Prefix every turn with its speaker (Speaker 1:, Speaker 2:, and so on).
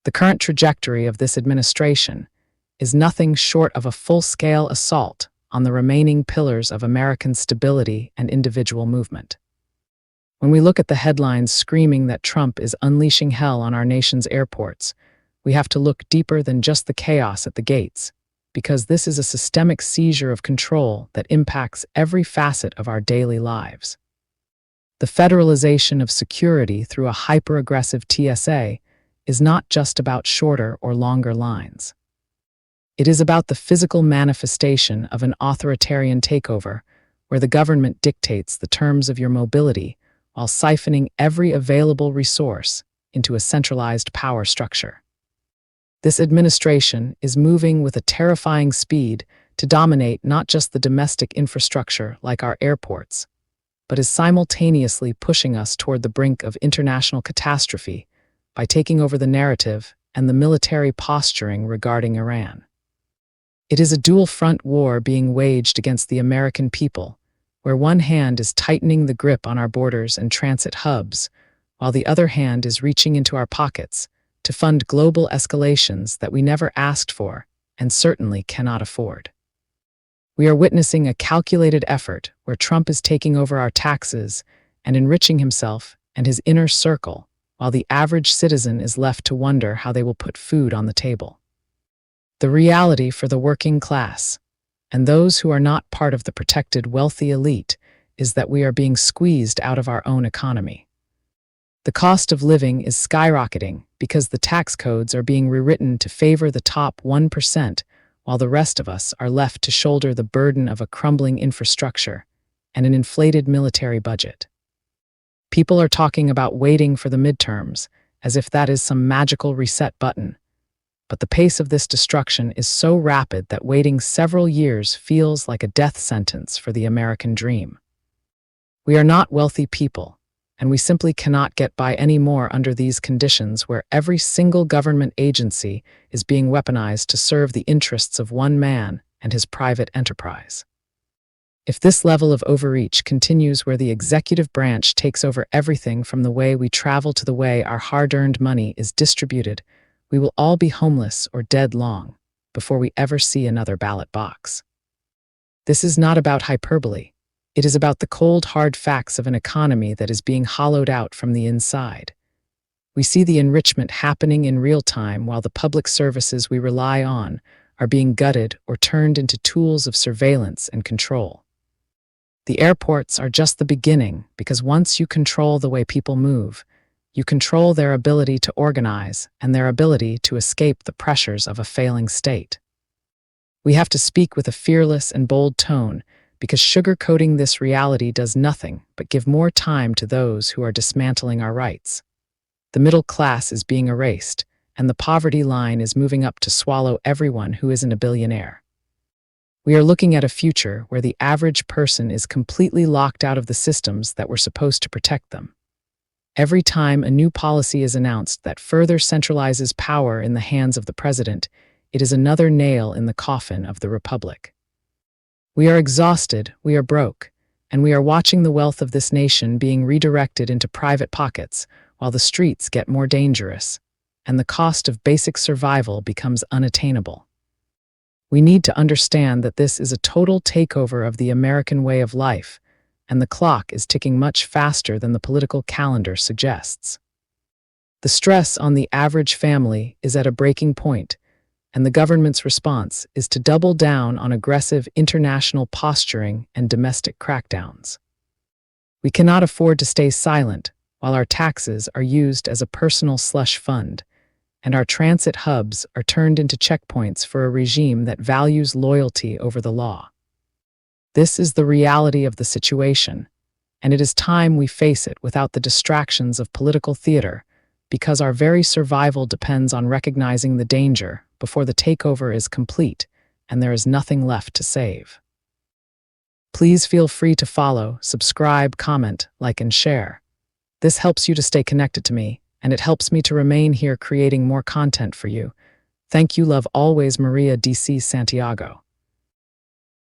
Speaker 1: The current trajectory of this administration is nothing short of a full-scale assault on the remaining pillars of American stability and individual movement. When we look at the headlines screaming that Trump is unleashing hell on our nation's airports, we have to look deeper than just the chaos at the gates, because this is a systemic seizure of control that impacts every facet of our daily lives. The federalization of security through a hyper-aggressive TSA is not just about shorter or longer lines. It is about the physical manifestation of an authoritarian takeover where the government dictates the terms of your mobility while siphoning every available resource into a centralized power structure. This administration is moving with a terrifying speed to dominate not just the domestic infrastructure like our airports, but is simultaneously pushing us toward the brink of international catastrophe by taking over the narrative and the military posturing regarding Iran. It is a dual-front war being waged against the American people, where one hand is tightening the grip on our borders and transit hubs, while the other hand is reaching into our pockets to fund global escalations that we never asked for and certainly cannot afford. We are witnessing a calculated effort where Trump is taking over our taxes and enriching himself and his inner circle, while the average citizen is left to wonder how they will put food on the table. The reality for the working class, and those who are not part of the protected wealthy elite, is that we are being squeezed out of our own economy. The cost of living is skyrocketing because the tax codes are being rewritten to favor the top 1%, while the rest of us are left to shoulder the burden of a crumbling infrastructure and an inflated military budget. People are talking about waiting for the midterms, as if that is some magical reset button. But the pace of this destruction is so rapid that waiting several years feels like a death sentence for the American dream. We are not wealthy people, and we simply cannot get by anymore under these conditions where every single government agency is being weaponized to serve the interests of one man and his private enterprise. If this level of overreach continues where the executive branch takes over everything from the way we travel to the way our hard-earned money is distributed, we will all be homeless or dead long before we ever see another ballot box. This is not about hyperbole. It is about the cold, hard facts of an economy that is being hollowed out from the inside. We see the enrichment happening in real time while the public services we rely on are being gutted or turned into tools of surveillance and control. The airports are just the beginning because once you control the way people move, you control their ability to organize and their ability to escape the pressures of a failing state. We have to speak with a fearless and bold tone because sugarcoating this reality does nothing but give more time to those who are dismantling our rights. The middle class is being erased, and the poverty line is moving up to swallow everyone who isn't a billionaire. We are looking at a future where the average person is completely locked out of the systems that were supposed to protect them. Every time a new policy is announced that further centralizes power in the hands of the president, it is another nail in the coffin of the republic. We are exhausted, we are broke, and we are watching the wealth of this nation being redirected into private pockets while the streets get more dangerous, and the cost of basic survival becomes unattainable. We need to understand that this is a total takeover of the American way of life, and the clock is ticking much faster than the political calendar suggests. The stress on the average family is at a breaking point, and the government's response is to double down on aggressive international posturing and domestic crackdowns. We cannot afford to stay silent while our taxes are used as a personal slush fund, and our transit hubs are turned into checkpoints for a regime that values loyalty over the law. This is the reality of the situation, and it is time we face it without the distractions of political theater, because our very survival depends on recognizing the danger before the takeover is complete and there is nothing left to save. Please feel free to follow, subscribe, comment, like, and share. This helps you to stay connected to me, and it helps me to remain here creating more content for you. Thank you, love always, Maria DC Santiago.